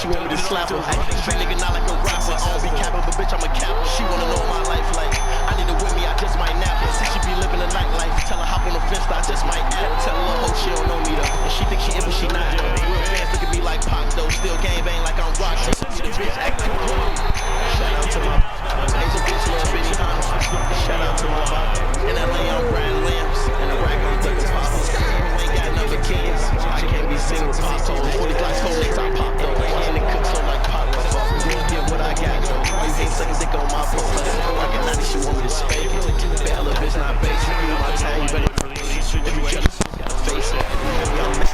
she want me to slap her. Street nigga not like a rapper. I don't be capping, but bitch, I'm a capper. She wanna know my life like. I need her with me, I just might nap her. Since she be living a nightlife, tell her hop on the fence, I just might add her. Tell her little hoe she don't know me though. And she think she in, but she not. Real fans look at me like Pac though. Still gang bang like I'm rock. She see the bitch acting cool. Shout out to my Asian bitch, little bitty Honda. Shout out to my bop. In LA, I'm grinding lamps. In the rack, I'm thugging poppers. Ain't got none but kids. I can't be seen with potholes. 40 blocks, whole legs, I pop though. And it cooks so like pop. Don't get what I got though. You ain't sucking dick on my pole. Rockin' 90, she want me to spank it. Bad little bitch, not basic. You know my time, you better. If you just gotta face it. Young man.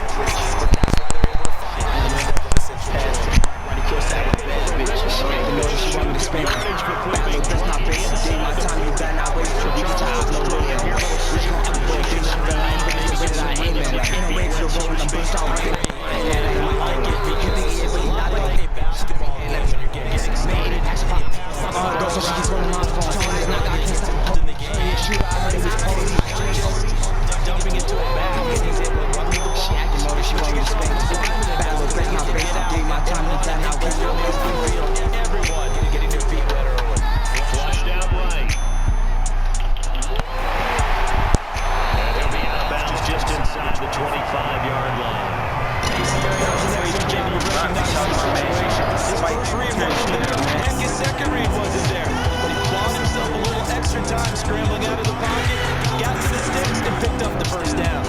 Right, kill savage, bad bitch. She ain't know she want me to spank it. Bad little bitch, not basic. Take my time, you better not waste it. You can try out no way. Which one I'm going to I feel like I'm going to I aim it. Like ain't no way to the road, I'm burst out. So she keeps rolling my phone. It's not got kids like in the game. Shoot out of this police. Dumping into a bag. She acting mode. She want me to spend. Bad little break my face. I gave my time to that. Now we're real. Everyone getting their feet wet early. Flushed out right. And he'll be out of bounds just inside the 25-yard line. And his second read wasn't there, but he plowed himself a little extra time scrambling out of the pocket, got to the sticks, and picked up the first down.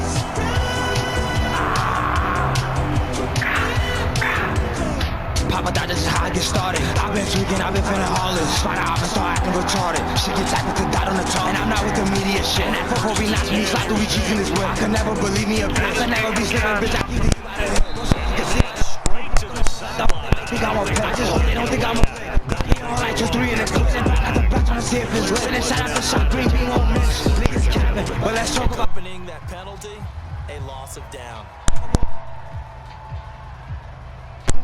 Papa, that is how I get started. I've been tweaking, I've been feeling heartless. Find out, I've start acting retarded. She gets acting to dot on the tongue, and I'm not with the media shit. And after Kobe knocks me, slap the cheeks in his whip. I could never believe me a bitch. I could never be slipping, bitch. I keep the out of here. Think I'm a pet. I just hope they don't think I'm a like just three in the clip and back at the back trying to see if it's lit. And shout out to shot green being on miss. Niggas capping, but let's talk about Opening that penalty, a loss of down.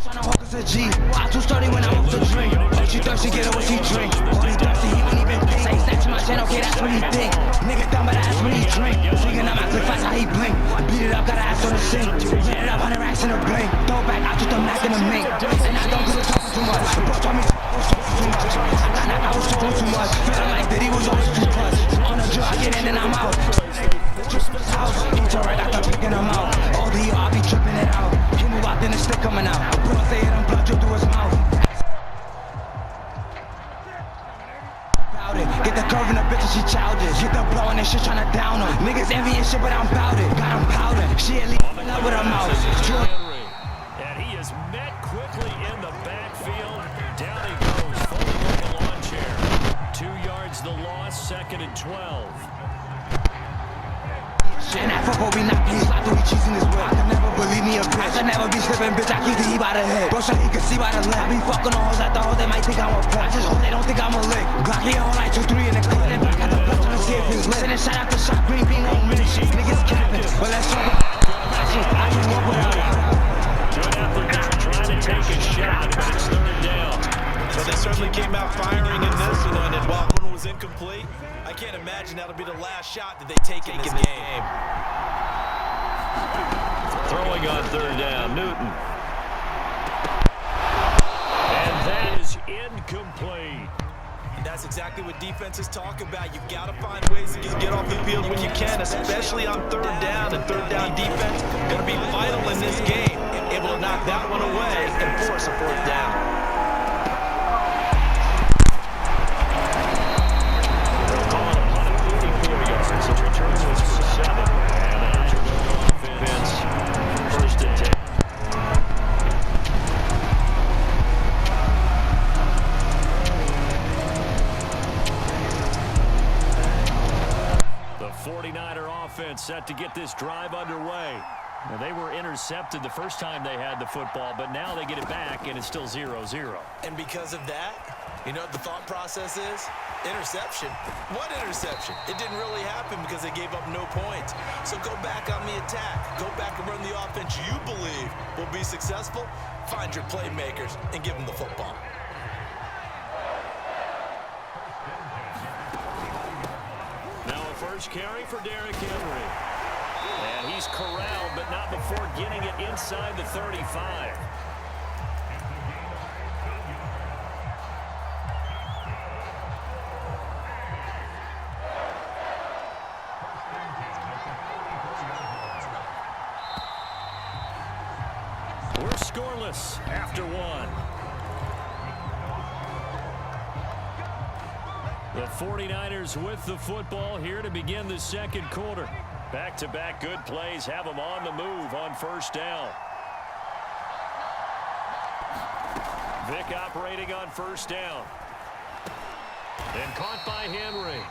trying to hawk us a G. I too sturdy when I want to drink. Oh, she thirsty, get her what she drink. Oh, he thirsty, he won't even pay. Say snatch my chain, okay, that's what he think. Nigga dumb, but that's what he drink. Swinging up my clip, that's how he blink. Beat it up, got an ass on the sink. Ran it up, 100 racks in a blink. Throw back, I just the Mac in the mink. And I don't do the talking too much. Bro told me too much. I was talking too much. Feeling like that he was always too much. On the drill, I get in and I'm out. House, each alright after picking him out. All the I be tripping it out. He move out, then the stick coming out. Bro say it, I'm blood drip through his mouth. Get the curve in the bitch and she childish. Get the blow and this shit tryna down her. Niggas envy and shit, but I'm bout it. Got him powder. She at least in love with her mouth. And he is met quickly in the backfield. Down he goes, folding like a lawn chair. 2 yards the loss, 2nd and 12. And that football be not peace. I do be cheesing this whip. I can never believe me a bitch. I can never be slipping, bitch. I keep the E by the head. Bro, so he can see by the lip. I be fucking on hoes at the hoes. They might think I'm a pet. I just hope they don't think I'm a lick. Glock here all night, 2-3 in the clip. And back at the block trying to see if it's lit. And shout out to shot green being on mission. Niggas capping, but let's talk about I can walk without it. Good effort trying to take a shot, but it's 3rd down. So they certainly came out firing in this one, and while one was incomplete, I can't imagine that'll be the last shot that they take in this game. Throwing on 3rd down, Newton. And that is incomplete. And that's exactly what defenses talk about. You've got to find ways to get off the field when you can, especially on 3rd down. And 3rd down defense going to be vital in this game. Able to knock that one away and force a 4th down. Set to get this drive underway. Now, they were intercepted the first time they had the football, but now they get it back, and it's still 0-0. And because of that, you know what the thought process is? Interception. What interception? It didn't really happen because they gave up no points. So go back on the attack. Go back and run the offense you believe will be successful. Find your playmakers and give them the football. First carry for Derrick Henry. And he's corralled, but not before getting it inside the 35. We're scoreless after one. The 49ers with the football here to begin the second quarter. Back-to-back good plays have them on the move on first down. Vick operating on first down. And caught by Henry.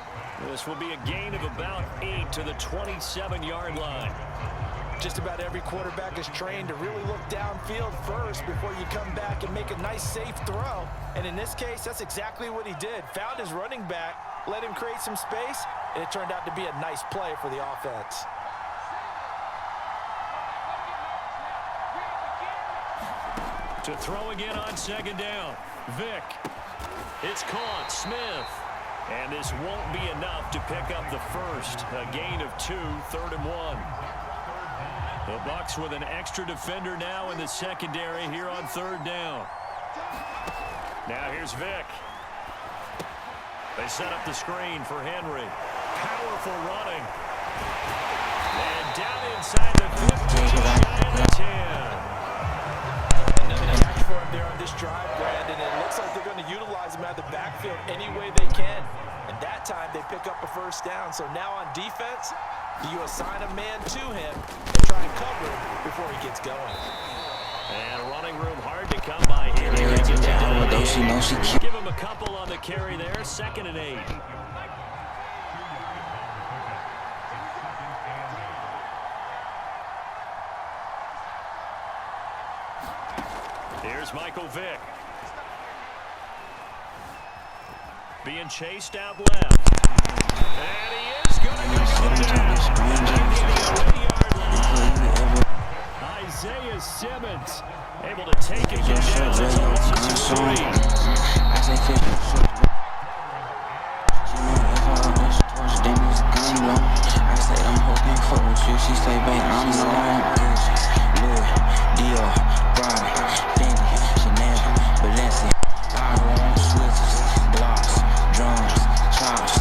This will be a gain of about 8 to the 27-yard line. Just about every quarterback is trained to really look downfield first before you come back and make a nice, safe throw. And in this case, that's exactly what he did. Found his running back, let him create some space, and it turned out to be a nice play for the offense. To throw again on second down. Vick. It's caught. Smith. And this won't be enough to pick up the first. A gain of 2, 3rd and 1. The Bucs with an extra defender now in the secondary here on third down. Now here's Vick. They set up the screen for Henry. Powerful running. And down inside the 15 and the 10. For him there on this drive, Brandon, and it looks like they're going to utilize him out of the backfield any way they can. And that time they pick up a first down. So now on defense, you assign a man to him and try and cover him before he gets going. And running room hard to come by here. Give him a couple on the carry there. 2nd and 8. Here's Michael Vick. Being chased out left. And he is going to go down. Isaiah Simmons able to take it down. I said I'm hoping for you. She say, babe, I'm knowing. Louis, Dior, Prada, Fendi, Chanel, Balenciaga. I want switches, gloss, drums, chops,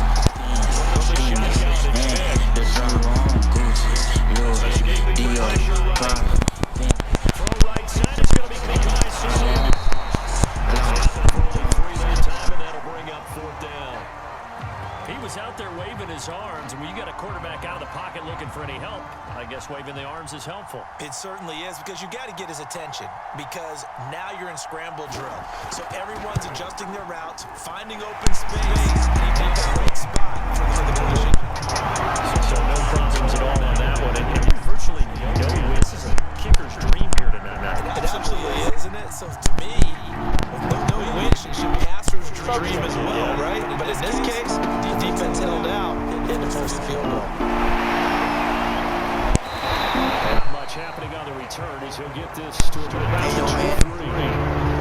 pins, and the drum on Gucci, Louis, Dior, Prada, Fendi. Throw right side is going to be caught by Simmons. Time, and that'll bring up 4th down. He was out there waving his arms, and when you got a quarterback out of the pocket looking for any help, I guess waving the arms is helpful. It certainly is, because you got to get his attention, because now you're in scramble drill. So everyone's adjusting their routes, finding open space, and he picked the right spot for the collision. So no problems at all on that one. And virtually no. This is a kicker's dream here tonight. It absolutely is, isn't it? So to me, with no win, should be Astro's dream as well, right? But in this case, the defense held out and the first field goal. Not much happening on the return as he'll get this to about 3.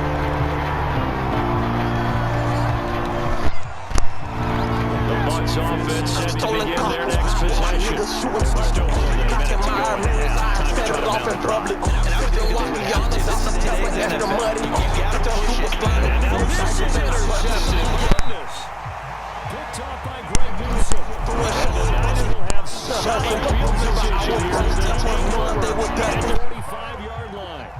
Offense set to begin their next possession. Still holding a minute to go in the half. Time to try to mount the problem. And now this is intercepted. Goodness. Picked off by Greg Newsom. The Niners will have solid field position here as they take over at the 45-yard line.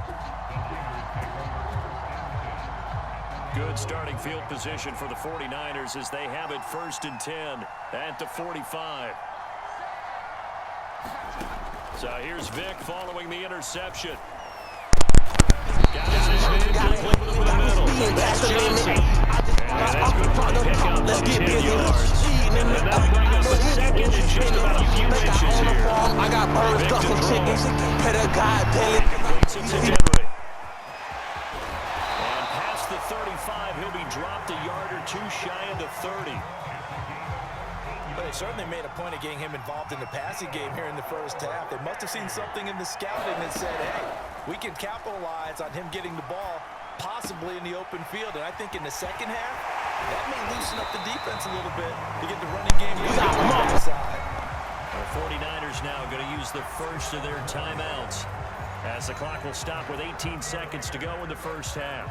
Good starting field position for the 49ers as they have it 1st and 10 at the 45. So here's Vick following the interception. Got his man complete with the middle. That's Johnson. And that's good for the pickup of 10 yards. And that'll bring up a second and just about a few inches here. I got birds, ducking chickens, pet a god, daily. Completes it to Henry. And past the 35, he'll be dropped a yard or 2 shy of the 30. But they certainly made a point of getting him involved in the passing game here in the first half. They must have seen something in the scouting that said, hey, we can capitalize on him getting the ball possibly in the open field. And I think in the second half, that may loosen up the defense a little bit to get the running game going on the backside. The 49ers now going to use the first of their timeouts as the clock will stop with 18 seconds to go in the first half.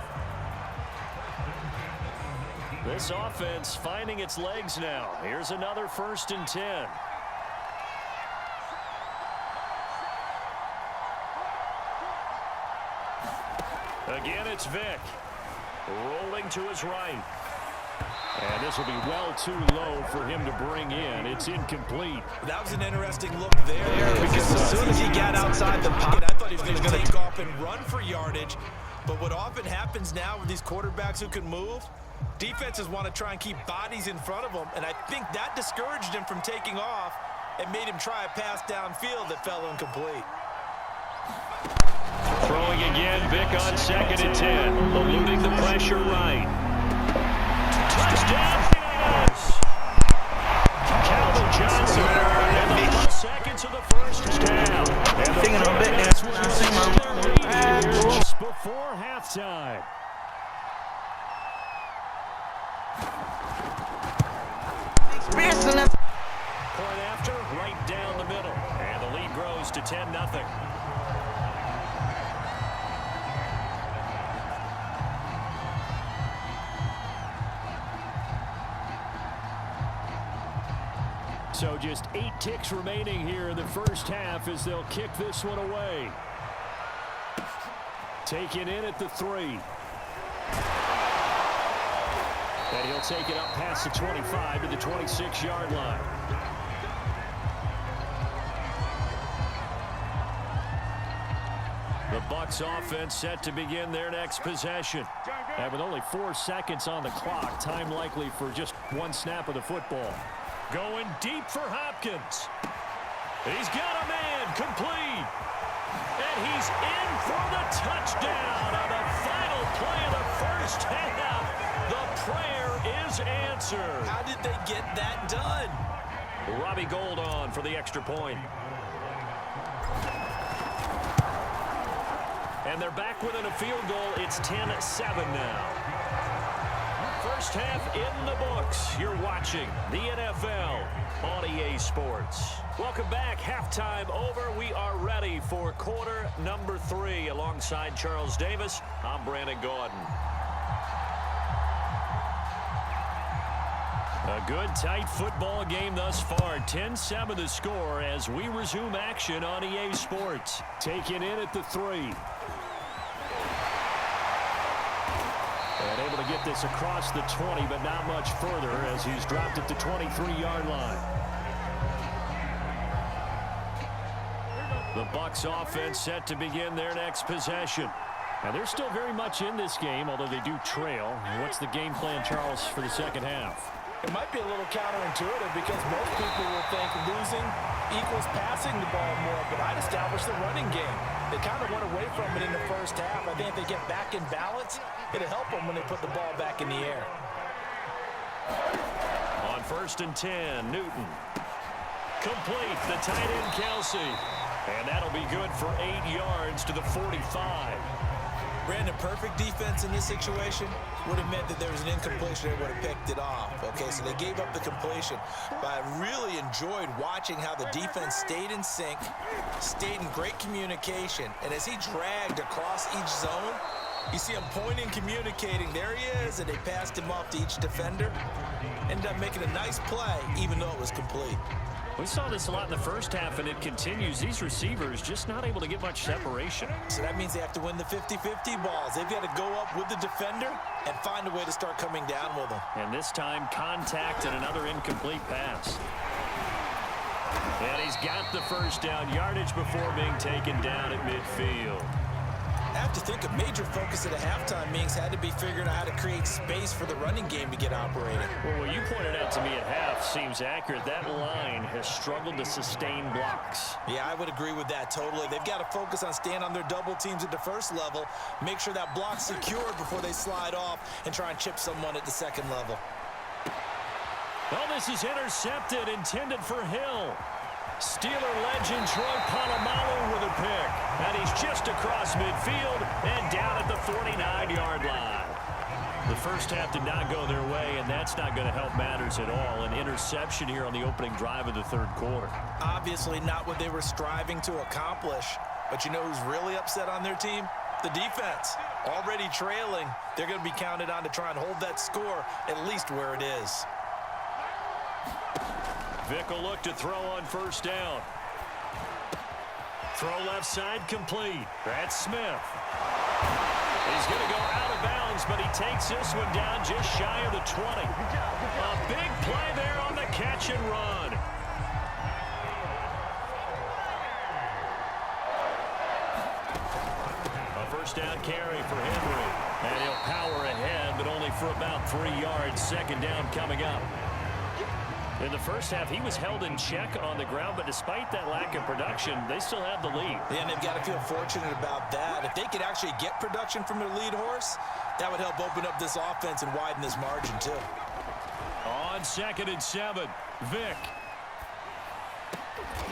This offense finding its legs now. Here's another 1st and 10. Again, it's Vick. Rolling to his right. And this will be well too low for him to bring in. It's incomplete. That was an interesting look there. Because as soon as he got outside the pocket, I thought he was going to take off and run for yardage. But what often happens now with these quarterbacks who can move, defenses want to try and keep bodies in front of them. And I think that discouraged him from taking off and made him try a pass downfield that fell incomplete. Throwing again, Vick on 2nd and 10. Eluding the pressure right. Touchdown! Calvin Johnson. And the last seconds of the first down. Thinking a bit there. Before halftime. Point after, right down the middle. And the lead grows to 10-0. So just 8 ticks remaining here in the first half as they'll kick this one away. Taken in at the 3. And he'll take it up past the 25 to the 26-yard line. The Bucs offense set to begin their next possession. And with only 4 seconds on the clock, time likely for just 1 snap of the football. Going deep for Hopkins. He's got a man complete. And he's in for the touchdown on the final play of the first half. The prayer is answered. How did they get that done? Robbie Gould on for the extra point. And they're back within a field goal. It's 10-7 now. First half in the books. You're watching the NFL on EA Sports. Welcome back. Halftime over. We are ready for quarter number 3. Alongside Charles Davis, I'm Brandon Gordon. A good, tight football game thus far. 10-7 the score as we resume action on EA Sports. Taken in at the 3. And able to get this across the 20, but not much further as he's dropped at the 23-yard line. The Bucs offense set to begin their next possession. And they're still very much in this game, although they do trail. What's the game plan, Charles, for the second half? It might be a little counterintuitive because most people will think losing equals passing the ball more, but I'd establish the running game. They kind of went away from it in the first half. I think if they get back in balance, it'll help them when they put the ball back in the air. On 1st and 10, Newton. Complete, the tight end, Kelsey. And that'll be good for 8 yards to the 45. Brandon, perfect defense in this situation would have meant that there was an incompletion. They would have picked it off. Okay, so they gave up the completion. But I really enjoyed watching how the defense stayed in sync, stayed in great communication. And as he dragged across each zone, you see him pointing, communicating. There he is, and they passed him off to each defender. Ended up making a nice play, even though it was complete. We saw this a lot in the first half, and it continues. These receivers just not able to get much separation. So that means they have to win the 50-50 balls. They've got to go up with the defender and find a way to start coming down with them. And this time, contact and another incomplete pass. And he's got the first down, yardage before being taken down at midfield. I have to think a major focus at a halftime meetings had to be figuring out how to create space for the running game to get operating. Well, what you pointed out to me at half seems accurate. That line has struggled to sustain blocks. Yeah, I would agree with that totally. They've got to focus on staying on their double teams at the first level, make sure that block's secured before they slide off and try and chip someone at the second level. Well, this is intercepted, intended for Hill. Steeler legend Troy Polamalu with a pick. And he's just across midfield and down at the 49-yard line. The first half did not go their way, and that's not going to help matters at all. An interception here on the opening drive of the third quarter. Obviously not what they were striving to accomplish. But you know who's really upset on their team? The defense. Already trailing, they're going to be counted on to try and hold that score at least where it is. Vick will look to throw on first down. Throw left side complete. That's Smith. He's going to go out of bounds, but he takes this one down just shy of the 20. A big play there on the catch and run. A first down carry for Henry. And he'll power ahead, but only for about 3 yards. Second down coming up. In the first half, he was held in check on the ground, but despite that lack of production, they still have the lead. Yeah, and they've got to feel fortunate about that. If they could actually get production from their lead horse, that would help open up this offense and widen this margin, too. On 2nd and 7, Vick.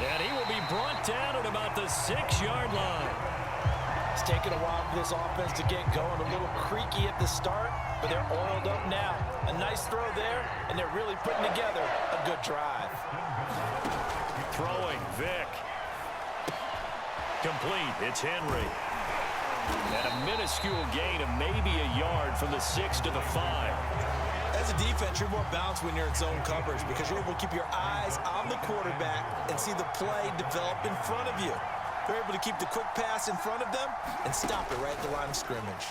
And he will be brought down at about the 6-yard line. It's taken a while for this offense to get going. A little creaky at the start, but they're oiled up now. A nice throw there, and they're really putting together a good drive. Throwing, Vick. Complete, it's Henry. And a minuscule gain of maybe a yard from the 6 to the 5. As a defense, you're more balanced when you're in zone coverage because you're able to keep your eyes on the quarterback and see the play develop in front of you. They're able to keep the quick pass in front of them and stop it right at the line of scrimmage.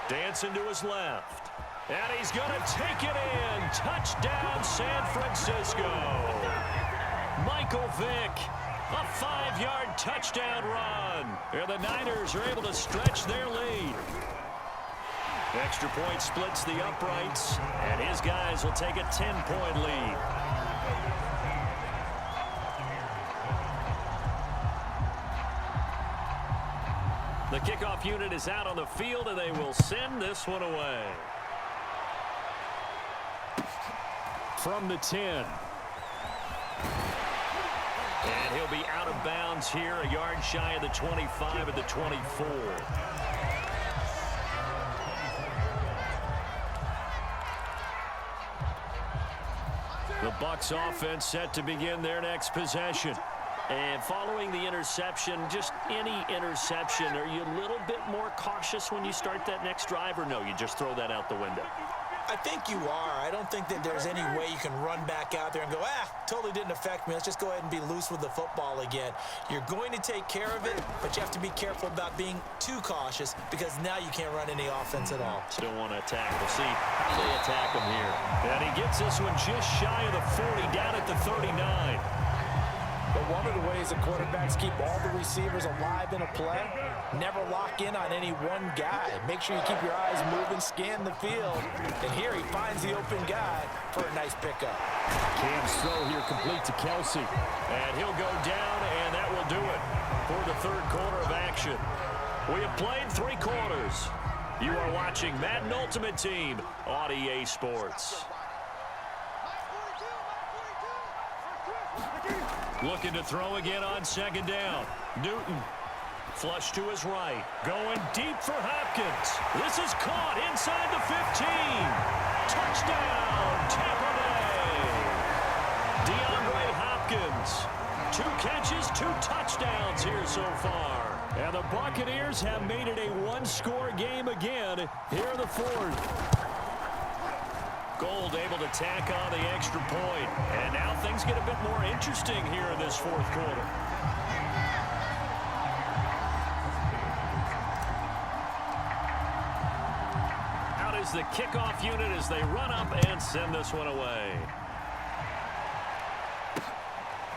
Dancing to his left. And he's going to take it in. Touchdown, San Francisco. Michael Vick, a 5-yard touchdown run. And the Niners are able to stretch their lead. Extra point splits the uprights, and his guys will take a 10-point lead. The kickoff unit is out on the field, and they will send this one away. From the 10. And he'll be out of bounds here, a yard shy of the 25 at the 24. The Bucs offense set to begin their next possession. And following the interception, just any interception, are you a little bit more cautious when you start that next drive, or no, you just throw that out the window? I think you are. I don't think that there's any way you can run back out there and go, totally didn't affect me. Let's just go ahead and be loose with the football again. You're going to take care of it, but you have to be careful about being too cautious because now you can't run any offense at all. Still want to attack. We'll see how they attack him here. And he gets this one just shy of the 40, down at the 39. But one of the ways the quarterbacks keep all the receivers alive in a play, never lock in on any one guy. Make sure you keep your eyes moving, scan the field. And here he finds the open guy for a nice pickup. Cam's throw here complete to Kelsey. And he'll go down, and that will do it for the third quarter of action. We have played 3 quarters. You are watching Madden Ultimate Team on EA Sports. Looking to throw again on 2nd down. Newton. Flush to his right. Going deep for Hopkins. This is caught inside the 15. Touchdown, Tampa Bay. DeAndre Hopkins. 2 catches, 2 touchdowns here so far. And the Buccaneers have made it a 1-score game again here in the 4th. Gold able to tack on the extra point. And now things get a bit more interesting here in this 4th quarter. Out is the kickoff unit as they run up and send this one away.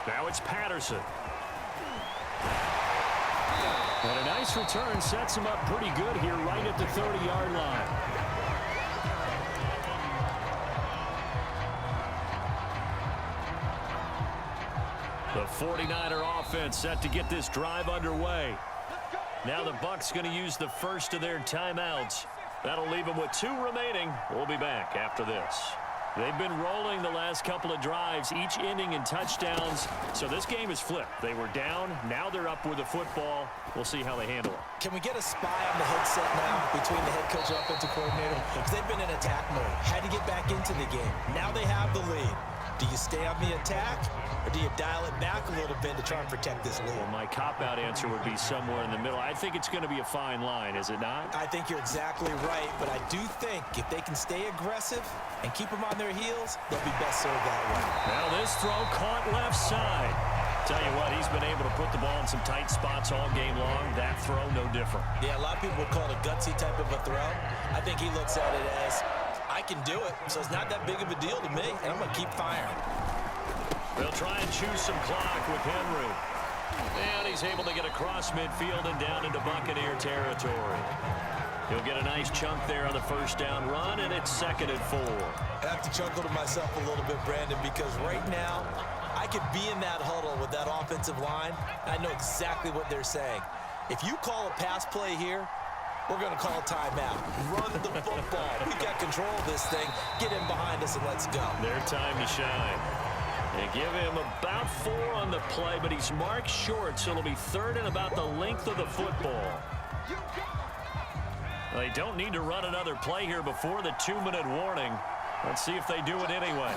Now it's Patterson. And a nice return sets him up pretty good here right at the 30-yard line. The 49er offense set to get this drive underway. Now the Bucs going to use the first of their timeouts. That'll leave them with 2 remaining. We'll be back after this. They've been rolling the last couple of drives, each ending in touchdowns. So this game is flipped. They were down. Now they're up with the football. We'll see how they handle it. Can we get a spy on the headset now between the head coach and offensive coordinator? Because they've been in attack mode. Had to get back into the game. Now they have the lead. Do you stay on the attack, or do you dial it back a little bit to try and protect this lead? Well, my cop-out answer would be somewhere in the middle. I think it's going to be a fine line, is it not? I think you're exactly right, but I do think if they can stay aggressive and keep them on their heels, they'll be best served that way. Now this throw caught left side. Tell you what, he's been able to put the ball in some tight spots all game long. That throw, no different. Yeah, a lot of people would call it a gutsy type of a throw. I think he looks at it as, I can do it, so it's not that big of a deal to me, and I'm going to keep firing. They'll try and choose some clock with Henry. And he's able to get across midfield and down into Buccaneer territory. He'll get a nice chunk there on the first down run, and it's 2nd and 4. I have to chuckle to myself a little bit, Brandon, because right now, I could be in that huddle with that offensive line. I know exactly what they're saying. If you call a pass play here, we're going to call a timeout. Run the football. We got control of this thing. Get in behind us and let's go. Their time to shine. They give him about 4 on the play, but he's marked short, so it'll be 3rd and about the length of the football. They don't need to run another play here before the 2-minute warning. Let's see if they do it anyway.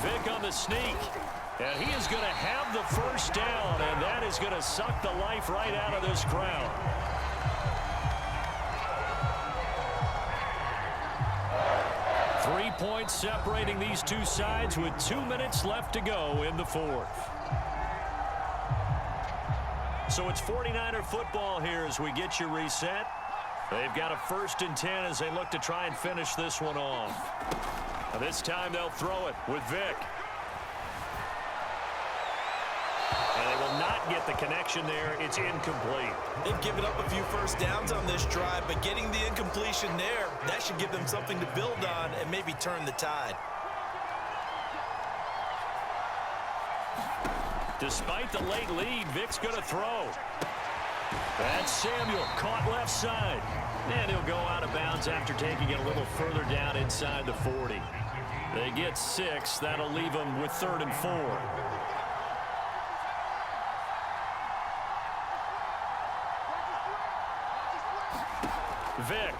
Vic on the sneak. And he is going to have the first down, and that is going to suck the life right out of this crowd. Three points separating these two sides with 2 minutes left to go in the 4th. So it's 49er football here as we get you reset. They've got a 1st and 10 as they look to try and finish this one off. Now this time they'll throw it with Vic. And they will not get the connection there. It's incomplete. They've given up a few first downs on this drive, but getting the incompletion there, that should give them something to build on and maybe turn the tide. Despite the late lead, Vic's going to throw. That's Samuel, caught left side. And he'll go out of bounds after taking it a little further down inside the 40. They get 6. That'll leave them with 3rd and 4. Vic.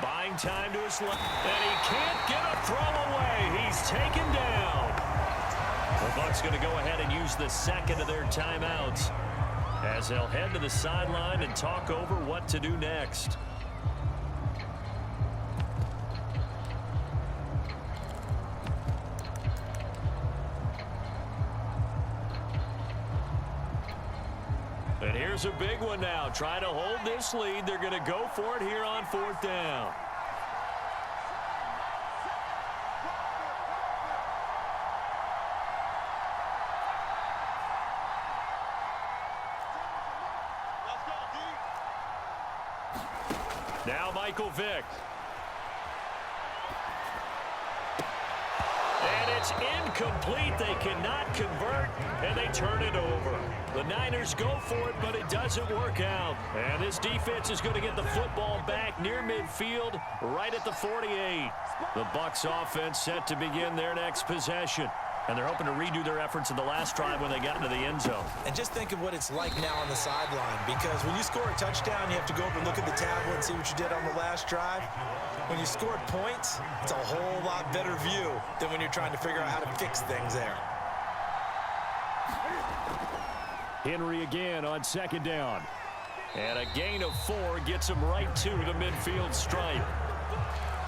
Buying time to his left. And he can't get a throw away. He's taken down. The Bucs going to go ahead and use the 2nd of their timeouts as they'll head to the sideline and talk over what to do next. And here's a big one now. Trying to hold this lead. They're going to go for it here on 4th down. Now Michael Vick. And it's incomplete. They cannot convert, and they turn it over. The Niners go for it, but it doesn't work out. And this defense is going to get the football back near midfield, right at the 48. The Bucs offense set to begin their next possession. And they're hoping to redo their efforts in the last drive when they got into the end zone. And just think of what it's like now on the sideline, because when you score a touchdown, you have to go over and look at the tablet and see what you did on the last drive. When you scored points, it's a whole lot better view than when you're trying to figure out how to fix things there. Henry again on 2nd down. And a gain of 4 gets him right to the midfield stripe.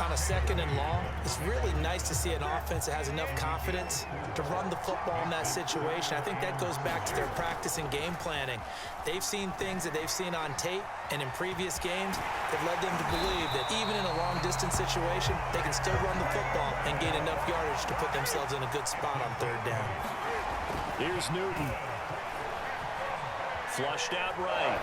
On a 2nd and long, it's really nice to see an offense that has enough confidence to run the football in that situation. I think that goes back to their practice and game planning. They've seen things that they've seen on tape and in previous games that led them to believe that even in a long-distance situation, they can still run the football and gain enough yardage to put themselves in a good spot on 3rd down. Here's Newton. Flushed out right.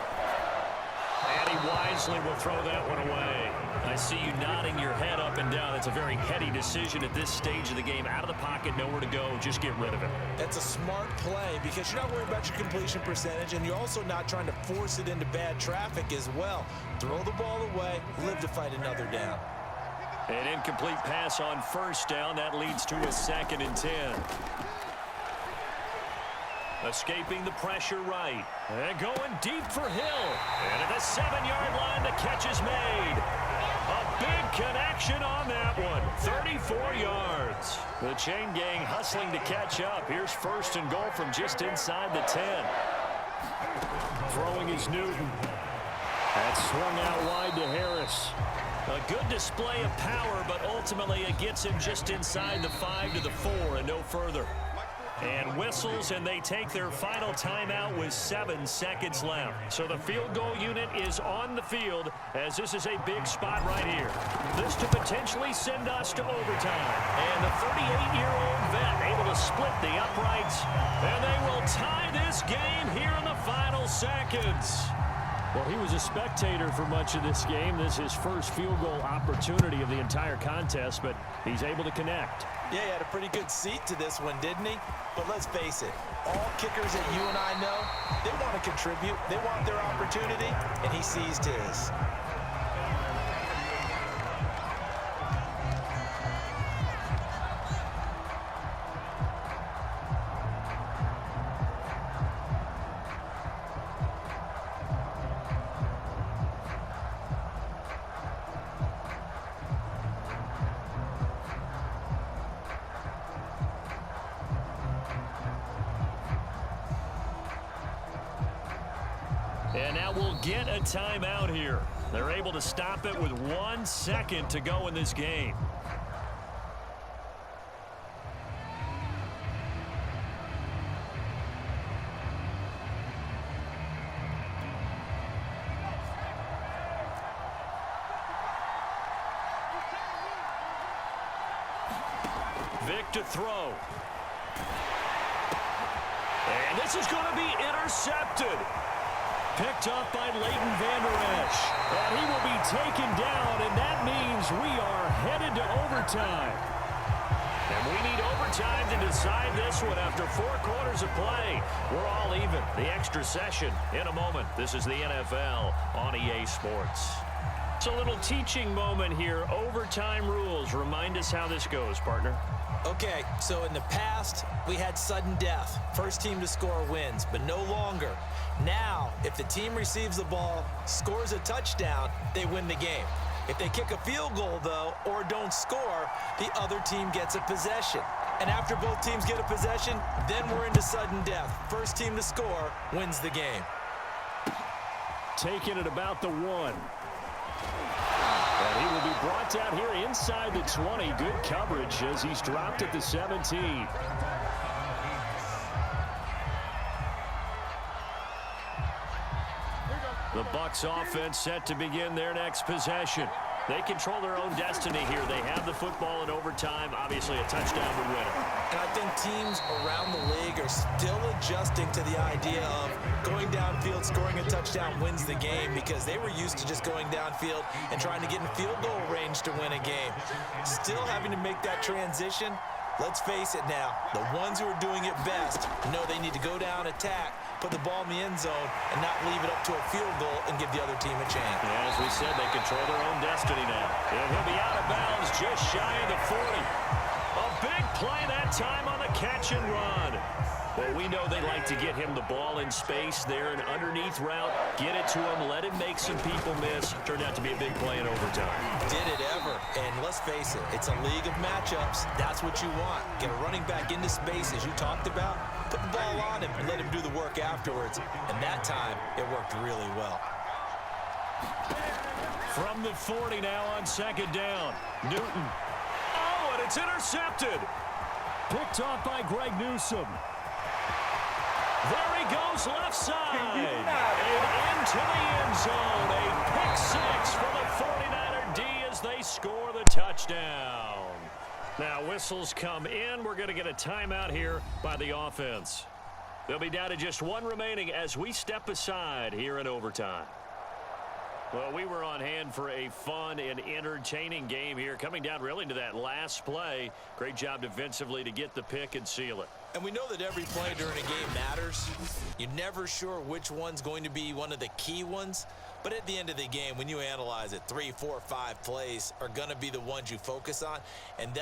And he wisely will throw that one away. I see you nodding your head up and down. It's a very heady decision at this stage of the game. Out of the pocket, nowhere to go. Just get rid of it. That's a smart play because you're not worried about your completion percentage, and you're also not trying to force it into bad traffic as well. Throw the ball away, live to fight another down. An incomplete pass on 1st down. That leads to a 2nd and 10. Escaping the pressure right. And going deep for Hill. And at the 7-yard line, the catch is made. A big connection on that one. 34 yards. The chain gang hustling to catch up. Here's 1st and goal from just inside the 10. Throwing is Newton. That's swung out wide to Harris. A good display of power, but ultimately it gets him just inside the 5 to the 4 and no further. And whistles, and they take their final timeout with 7 seconds left. So the field goal unit is on the field as this is a big spot right here. This to potentially send us to overtime. And the 38-year-old vet able to split the uprights. And they will tie this game here in the final seconds. Well, he was a spectator for much of this game. This is his first field goal opportunity of the entire contest, but he's able to connect. Yeah, he had a pretty good seat to this one, didn't he? But let's face it, all kickers that you and I know, they want to contribute. They want their opportunity, and he seized his. And now we'll get a timeout here. They're able to stop it with 1 second to go in this game. Vic to throw. And this is going to be intercepted. Picked up by Leighton Vander Esch. And he will be taken down, and that means we are headed to overtime. And we need overtime to decide this one after 4 quarters of play. We're all even. The extra session in a moment. This is the NFL on EA Sports. It's a little teaching moment here. Overtime rules. Remind us how this goes, partner. Okay, so in the past, we had sudden death. First team to score wins, but no longer. Now, if the team receives the ball, scores a touchdown, they win the game. If they kick a field goal, though, or don't score, the other team gets a possession. And after both teams get a possession, then we're into sudden death. First team to score wins the game. Taking it about the 1. And he will be brought down here inside the 20. Good coverage as he's dropped at the 17. The Bucs offense set to begin their next possession. They control their own destiny here. They have the football in overtime. Obviously, a touchdown would win it. And I think teams around the league are still adjusting to the idea of going downfield, scoring a touchdown wins the game because they were used to just going downfield and trying to get in field goal range to win a game. Still having to make that transition. Let's face it now, the ones who are doing it best know they need to go down, attack, put the ball in the end zone, and not leave it up to a field goal and give the other team a chance. Yeah, as we said, they control their own destiny now. And he'll be out of bounds just shy of the 40. A big play that time on the catch and run. Well, we know they like to get him the ball in space there, an underneath route, get it to him, let him make some people miss. Turned out to be a big play in overtime. Did it ever. And let's face it, it's a league of matchups. That's what you want. Get a running back into space, as you talked about, put the ball on him and let him do the work afterwards. And that time, it worked really well. From the 40 now on second down. Newton. Oh, and it's intercepted. Picked off by Greg Newsome. There he goes left side. And into the end zone. A pick 6 for the 49er D as they score the touchdown. Now whistles come in. We're going to get a timeout here by the offense. They'll be down to just 1 remaining as we step aside here in overtime. Well, we were on hand for a fun and entertaining game here, coming down really to that last play. Great job defensively to get the pick and seal it. And we know that every play during a game matters. You're never sure which one's going to be one of the key ones. But at the end of the game, when you analyze it, 3, 4, 5 plays are going to be the ones you focus on. And that